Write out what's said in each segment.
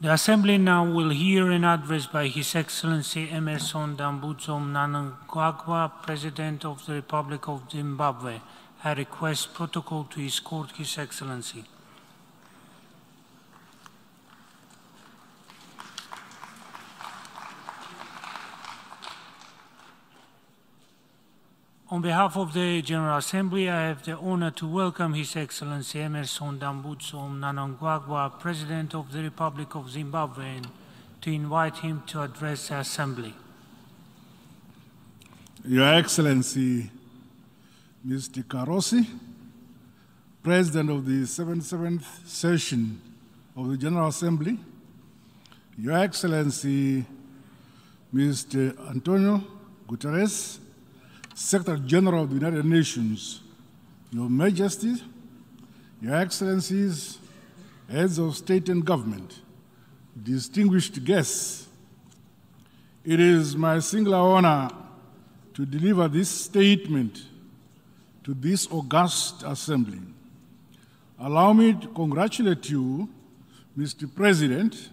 The Assembly now will hear an address by His Excellency Emmerson Mnangagwa, President of the Republic of Zimbabwe. I request protocol to escort His Excellency. On behalf of the General Assembly, I have the honor to welcome His Excellency Emmerson Mnangagwa, President of the Republic of Zimbabwe, and to invite him to address the Assembly. Your Excellency, Mr. Karosi, President of the 77th Session of the General Assembly, Your Excellency, Mr. Antonio Guterres, Secretary General of the United Nations, Your Majesty, Your Excellencies, Heads of State and Government, distinguished guests, it is my singular honor to deliver this statement to this august Assembly. Allow me to congratulate you, Mr. President,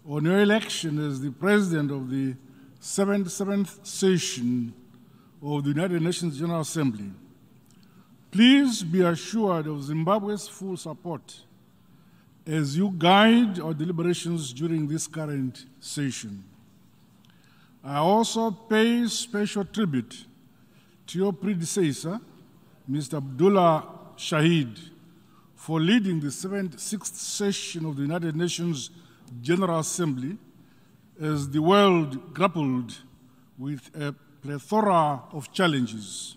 on your election as the President of the 77th Session of the United Nations General Assembly. Please be assured of Zimbabwe's full support as you guide our deliberations during this current session. I also pay special tribute to your predecessor, Mr. Abdullah Shahid, for leading the 76th session of the United Nations General Assembly as the world grappled with a plethora of challenges.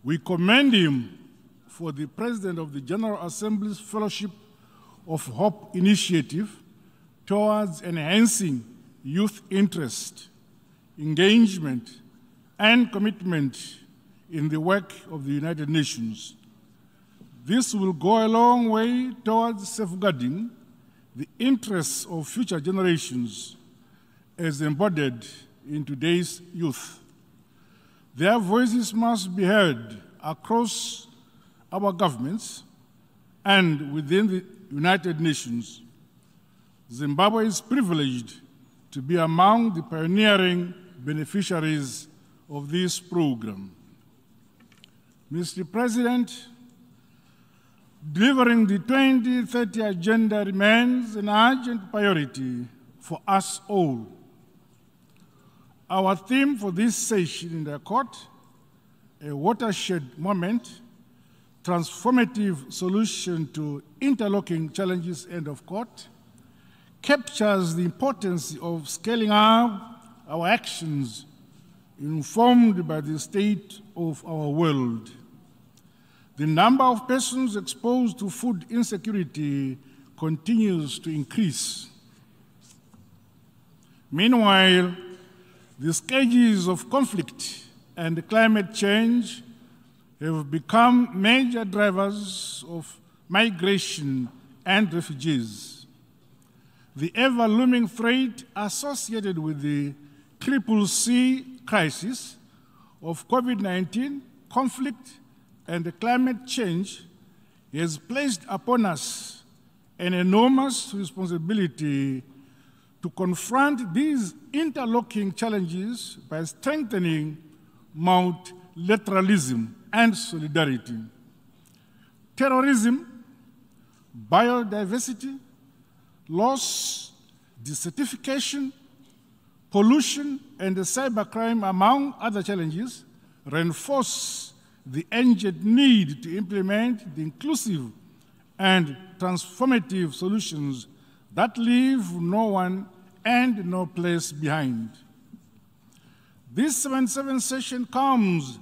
We commend him for the President of the General Assembly's Fellowship of Hope initiative towards enhancing youth interest, engagement, and commitment in the work of the United Nations. This will go a long way towards safeguarding the interests of future generations as embodied in today's youth. Their voices must be heard across our governments and within the United Nations. Zimbabwe is privileged to be among the pioneering beneficiaries of this program. Mr. President, delivering the 2030 agenda remains an urgent priority for us all. Our theme for this session in the court, a watershed moment, transformative solution to interlocking challenges, end of quote, captures the importance of scaling up our actions informed by the state of our world. The number of persons exposed to food insecurity continues to increase. Meanwhile, the scourges of conflict and climate change have become major drivers of migration and refugees. The ever-looming threat associated with the CCC crisis of COVID-19, conflict, and climate change has placed upon us an enormous responsibility to confront these interlocking challenges by strengthening multilateralism and solidarity. Terrorism, biodiversity, loss, desertification, pollution, and cybercrime, among other challenges, reinforce the urgent need to implement the inclusive and transformative solutions that leave no one and no place behind. This 77th session comes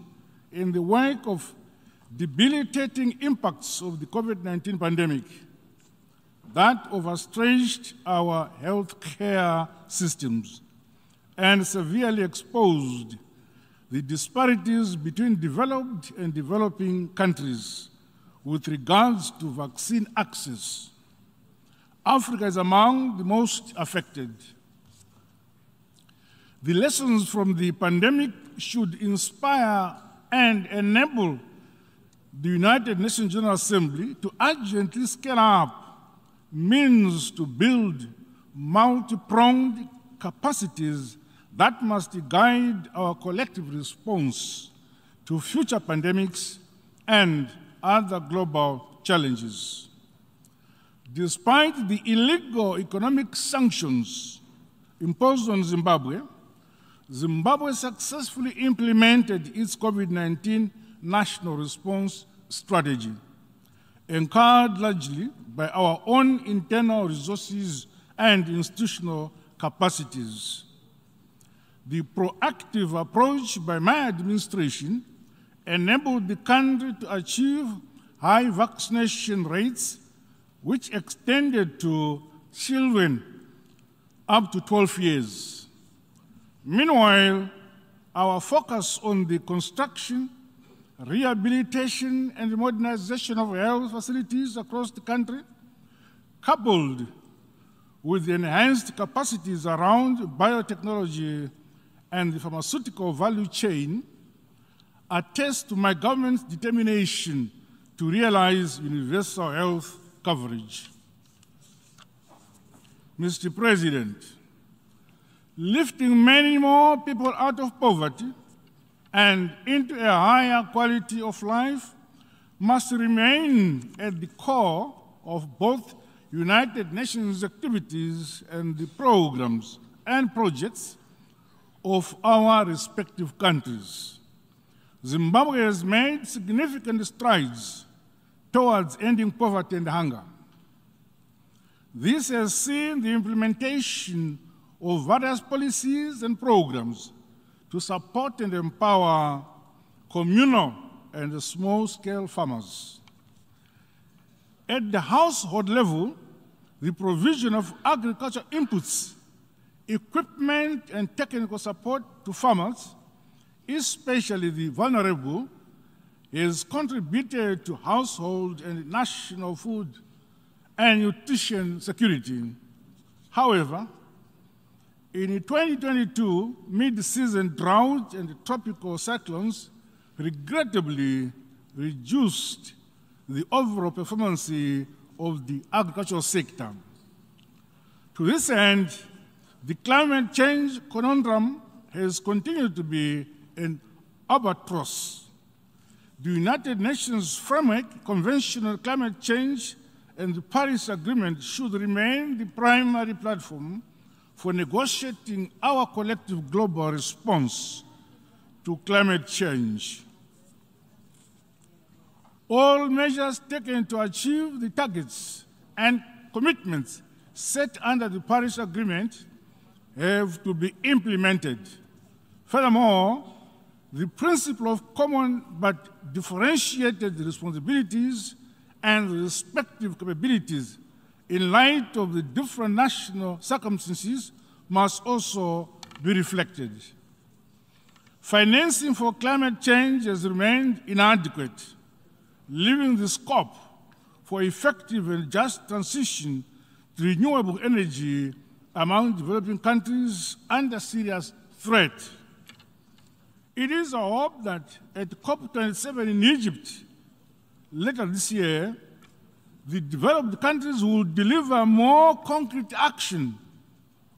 in the wake of debilitating impacts of the COVID-19 pandemic that overstretched our healthcare systems and severely exposed the disparities between developed and developing countries with regards to vaccine access. Africa is among the most affected. The lessons from the pandemic should inspire and enable the United Nations General Assembly to urgently scale up means to build multi-pronged capacities that must guide our collective response to future pandemics and other global challenges. Despite the illegal economic sanctions imposed on Zimbabwe, Zimbabwe successfully implemented its COVID-19 national response strategy, encouraged largely by our own internal resources and institutional capacities. The proactive approach by my administration enabled the country to achieve high vaccination rates, which extended to children up to 12 years. Meanwhile, our focus on the construction, rehabilitation, and modernization of health facilities across the country, coupled with the enhanced capacities around biotechnology and the pharmaceutical value chain, attest to my government's determination to realize universal health coverage. Mr. President, lifting many more people out of poverty and into a higher quality of life must remain at the core of both United Nations activities and the programs and projects of our respective countries. Zimbabwe has made significant strides towards ending poverty and hunger. This has seen the implementation of various policies and programs to support and empower communal and small-scale farmers. At the household level, the provision of agricultural inputs, equipment, and technical support to farmers, especially the vulnerable, has contributed to household and national food and nutrition security. However, in 2022, mid-season drought and tropical cyclones regrettably reduced the overall performance of the agricultural sector. To this end, the climate change conundrum has continued to be an albatross. The United Nations Framework Convention on Climate Change and the Paris Agreement should remain the primary platform for negotiating our collective global response to climate change. All measures taken to achieve the targets and commitments set under the Paris Agreement have to be implemented. Furthermore, the principle of common but differentiated responsibilities and respective capabilities in light of the different national circumstances must also be reflected. Financing for climate change has remained inadequate, leaving the scope for effective and just transition to renewable energy among developing countries under serious threat. It is our hope that at COP27 in Egypt later this year, the developed countries will deliver more concrete action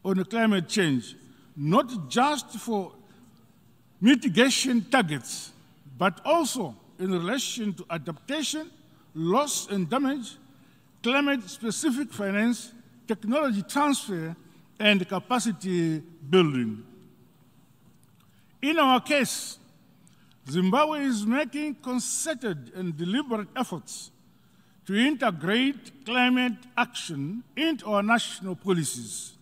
on climate change, not just for mitigation targets, but also in relation to adaptation, loss and damage, climate-specific finance, technology transfer, and capacity building. In our case, Zimbabwe is making concerted and deliberate efforts to integrate climate action into our national policies,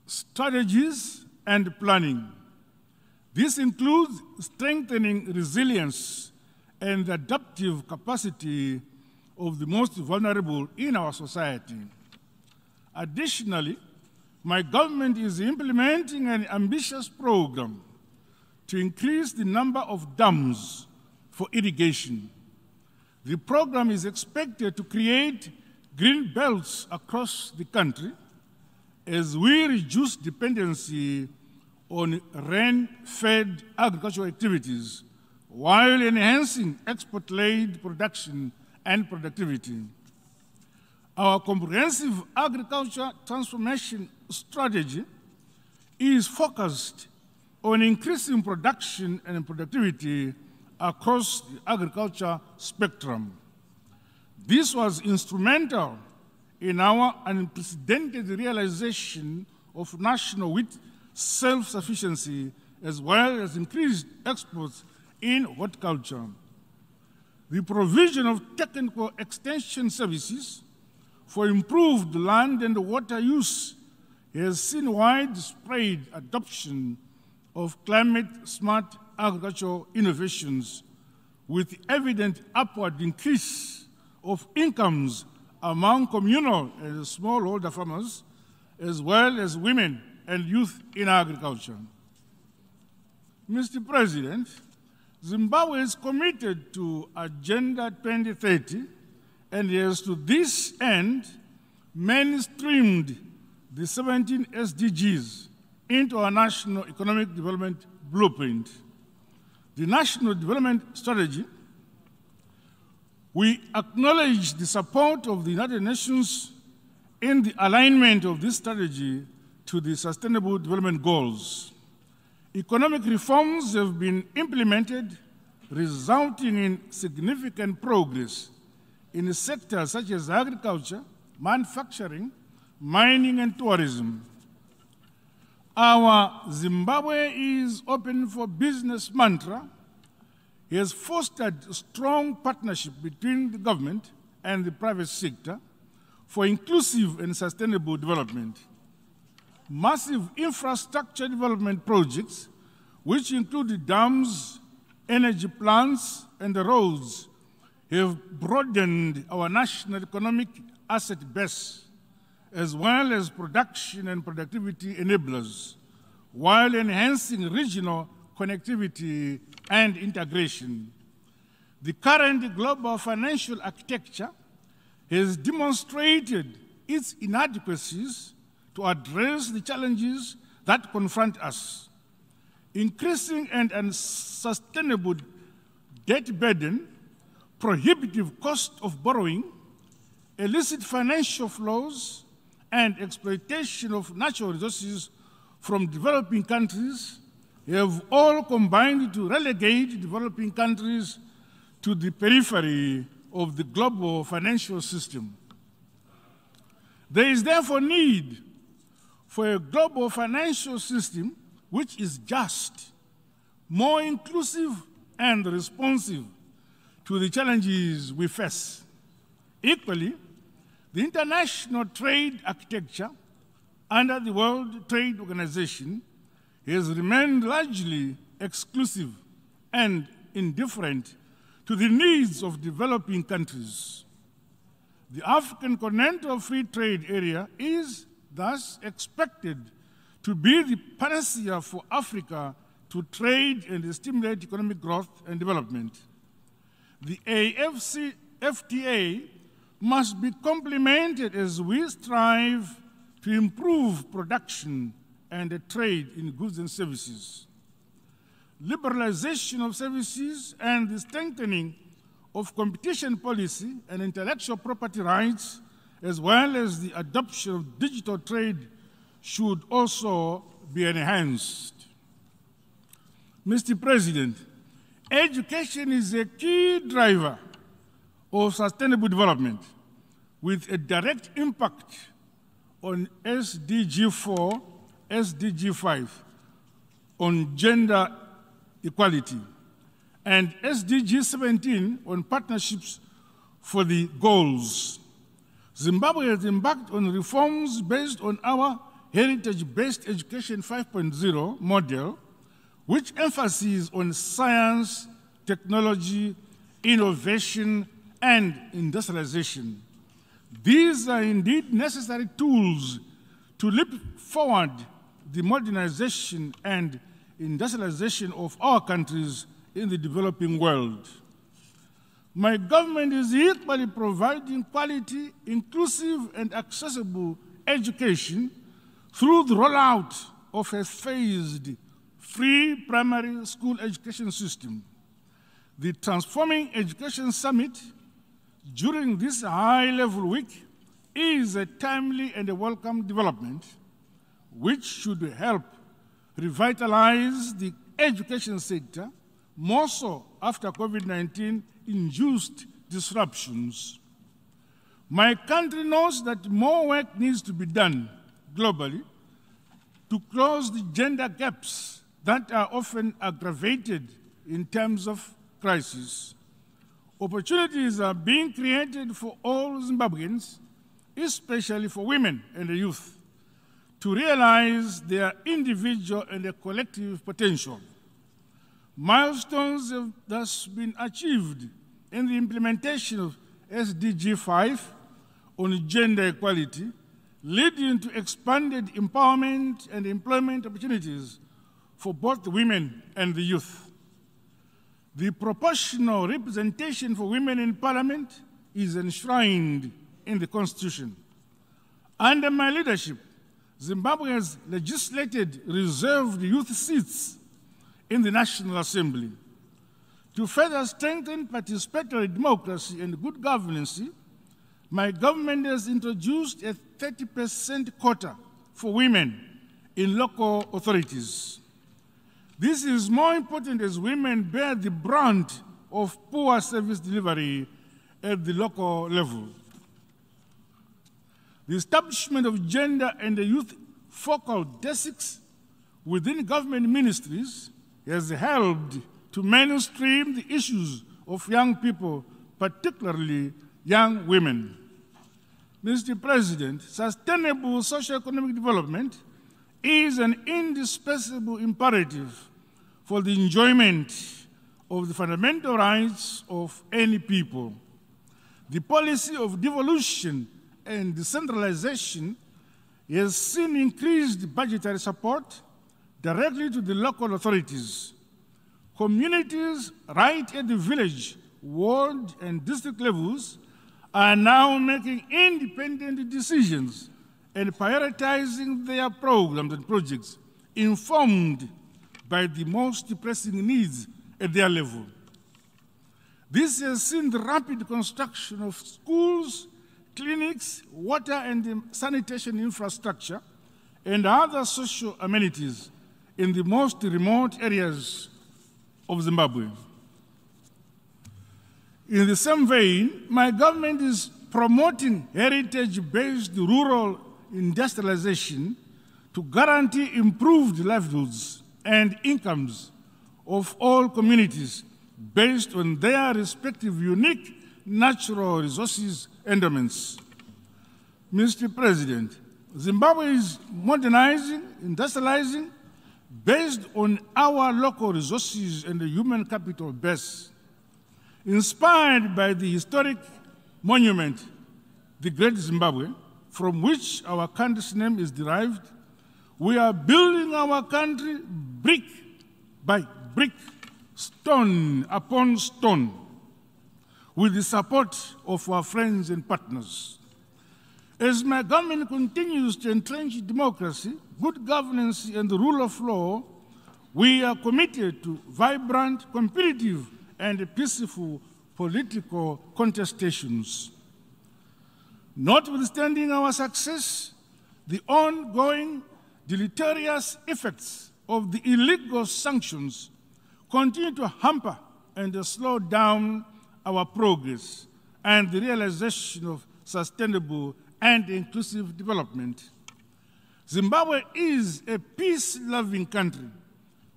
strategies, and planning. This includes strengthening resilience and adaptive capacity of the most vulnerable in our society. Additionally, my government is implementing an ambitious program to increase the number of dams for irrigation. The program is expected to create green belts across the country as we reduce dependency on rain-fed agricultural activities while enhancing export-led production and productivity. Our comprehensive agriculture transformation strategy is focused on increasing production and productivity across the agriculture spectrum. This was instrumental in our unprecedented realization of national wheat self-sufficiency, as well as increased exports in horticulture. The provision of technical extension services for improved land and water use has seen widespread adoption of climate-smart agricultural innovations, with evident upward increase of incomes among communal and smallholder farmers, as well as women and youth in agriculture. Mr. President, Zimbabwe is committed to Agenda 2030 and has to this end mainstreamed the 17 SDGs into our National Economic Development Blueprint. The National Development Strategy, we acknowledge the support of the United Nations in the alignment of this strategy to the Sustainable Development Goals. Economic reforms have been implemented, resulting in significant progress in sectors such as agriculture, manufacturing, mining, and tourism. Our Zimbabwe is open for business mantra has fostered a strong partnership between the government and the private sector for inclusive and sustainable development. Massive infrastructure development projects, which include the dams, energy plants, and the roads, have broadened our national economic asset base, as well as production and productivity enablers, while enhancing regional connectivity and integration. The current global financial architecture has demonstrated its inadequacies to address the challenges that confront us. Increasing and unsustainable debt burden, prohibitive cost of borrowing, illicit financial flows, and exploitation of natural resources from developing countries have all combined to relegate developing countries to the periphery of the global financial system. There is therefore need for a global financial system which is just, more inclusive, and responsive to the challenges we face. Equally, the international trade architecture under the World Trade Organization has remained largely exclusive and indifferent to the needs of developing countries. The African Continental Free Trade Area is thus expected to be the panacea for Africa to trade and stimulate economic growth and development. The AfCFTA must be complemented as we strive to improve production and trade in goods and services. Liberalization of services and the strengthening of competition policy and intellectual property rights, as well as the adoption of digital trade, should also be enhanced. Mr. President, education is a key driver of sustainable development with a direct impact on SDG 4, SDG 5 on gender equality, and SDG 17 on partnerships for the goals. Zimbabwe has embarked on reforms based on our heritage-based education 5.0 model, which emphasizes on science, technology, innovation, and industrialization. These are indeed necessary tools to leap forward the modernization and industrialization of our countries in the developing world. My government is equally providing quality, inclusive, and accessible education through the rollout of a phased free primary school education system. The Transforming Education Summit during this high-level week is a timely and a welcome development which should help revitalize the education sector, more so after COVID-19 induced disruptions. My country knows that more work needs to be done globally to close the gender gaps that are often aggravated in times of crisis. Opportunities are being created for all Zimbabweans, especially for women and the youth, to realize their individual and collective potential. Milestones have thus been achieved in the implementation of SDG 5 on gender equality, leading to expanded empowerment and employment opportunities for both the women and the youth. The proportional representation for women in Parliament is enshrined in the Constitution. Under my leadership, Zimbabwe has legislated reserved youth seats in the National Assembly. To further strengthen participatory democracy and good governance, my government has introduced a 30% quota for women in local authorities. This is more important as women bear the brunt of poor service delivery at the local level. The establishment of gender and youth focal desks within government ministries has helped to mainstream the issues of young people, particularly young women. Mr. President, sustainable socio-economic development is an indispensable imperative for the enjoyment of the fundamental rights of any people. The policy of devolution and decentralization has seen increased budgetary support directly to the local authorities. Communities right at the village, ward, and district levels are now making independent decisions and prioritizing their programs and projects informed by the most pressing needs at their level. This has seen the rapid construction of schools, clinics, water and sanitation infrastructure, and other social amenities in the most remote areas of Zimbabwe. In the same vein, my government is promoting heritage-based rural industrialization to guarantee improved livelihoods and incomes of all communities based on their respective unique natural resources endowments. Mr. President, Zimbabwe is modernizing, industrializing, based on our local resources and the human capital base. Inspired by the historic monument, the Great Zimbabwe, from which our country's name is derived, we are building our country brick by brick, stone upon stone, with the support of our friends and partners. As my government continues to entrench democracy, good governance, and the rule of law, we are committed to vibrant, competitive, and peaceful political contestations. Notwithstanding our success, the ongoing deleterious effects of the illegal sanctions continue to hamper and slow down our progress and the realization of sustainable and inclusive development. Zimbabwe is a peace-loving country.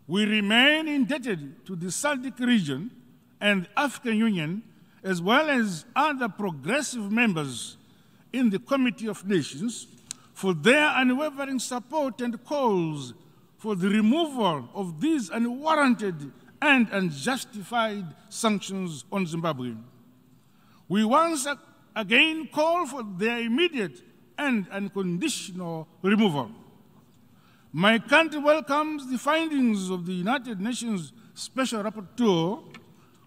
We remain indebted to the SADC region and the African Union, as well as other progressive members in the Committee of Nations, for their unwavering support and calls for the removal of these unwarranted and unjustified sanctions on Zimbabwe. We once again call for their immediate and unconditional removal. My country welcomes the findings of the United Nations Special Rapporteur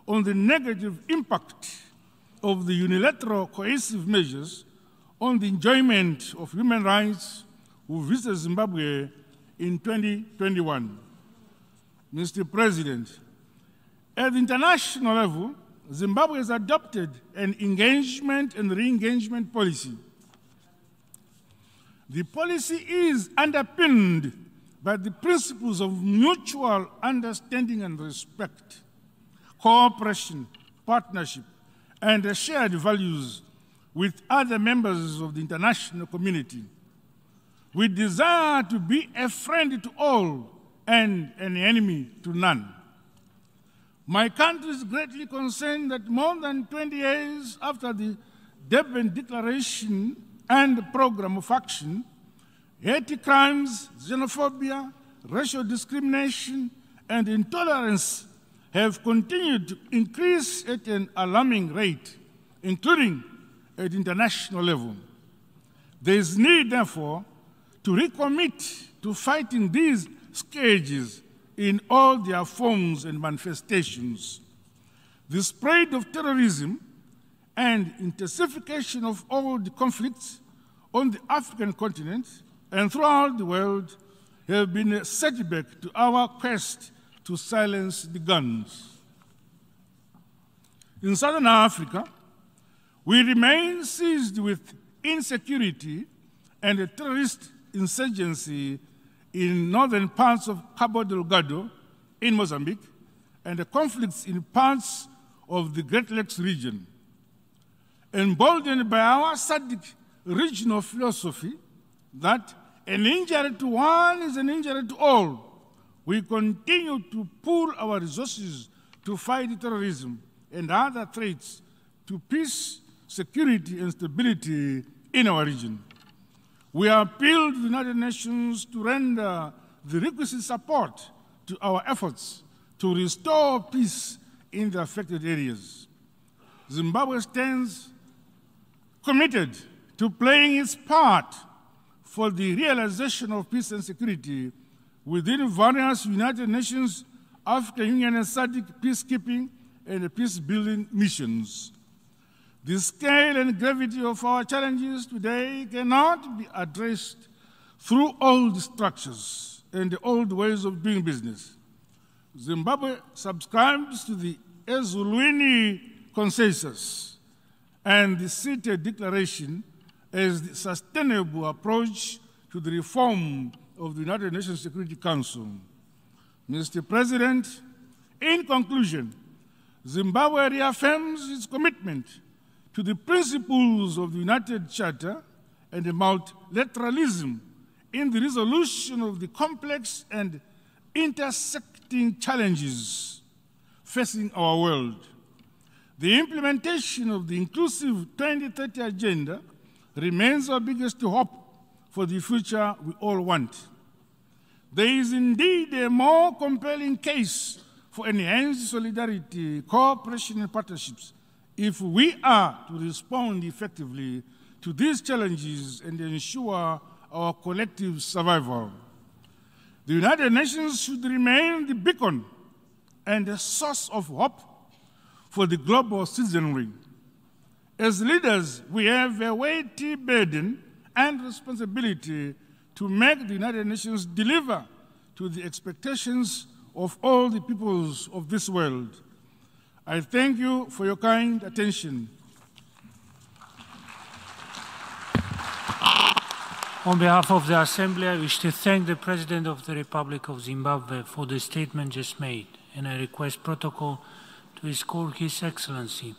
on the negative impact of the unilateral coercive measures on the enjoyment of human rights who visited Zimbabwe in 2021. Mr. President, at the international level, Zimbabwe has adopted an engagement and re-engagement policy The policy is underpinned by the principles of mutual understanding and respect, cooperation, partnership, and shared values with other members of the international community. We desire to be a friend to all and an enemy to none. My country is greatly concerned that more than 20 years after the Durban Declaration and Program of Action, hate crimes, xenophobia, racial discrimination, and intolerance have continued to increase at an alarming rate, including at international level. There is need, therefore, to recommit to fighting these scourges in all their forms and manifestations. The spread of terrorism and intensification of all the conflicts on the African continent and throughout the world have been a setback to our quest to silence the guns. In Southern Africa, we remain seized with insecurity and a terrorist insurgency in northern parts of Cabo Delgado in Mozambique and the conflicts in parts of the Great Lakes region. Emboldened by our SADC regional philosophy that an injury to one is an injury to all, we continue to pool our resources to fight terrorism and other threats to peace, security, and stability in our region. We appeal to the United Nations to render the requisite support to our efforts to restore peace in the affected areas. Zimbabwe stands committed to playing its part for the realization of peace and security within various United Nations, African Union and SADC peacekeeping and peace-building missions. The scale and gravity of our challenges today cannot be addressed through old structures and the old ways of doing business. Zimbabwe subscribes to the Ezulwini Consensus and the CITE Declaration as the sustainable approach to the reform of the United Nations Security Council. Mr. President, in conclusion, Zimbabwe reaffirms its commitment to the principles of the United Charter and the multilateralism in the resolution of the complex and intersecting challenges facing our world. The implementation of the inclusive 2030 agenda remains our biggest hope for the future we all want. There is indeed a more compelling case for enhanced solidarity, cooperation, and partnerships if we are to respond effectively to these challenges and ensure our collective survival. The United Nations should remain the beacon and a source of hope for the global citizenry. As leaders, we have a weighty burden and responsibility to make the United Nations deliver to the expectations of all the peoples of this world. I thank you for your kind attention. On behalf of the Assembly, I wish to thank the President of the Republic of Zimbabwe for the statement just made, and I request protocol to escort His Excellency.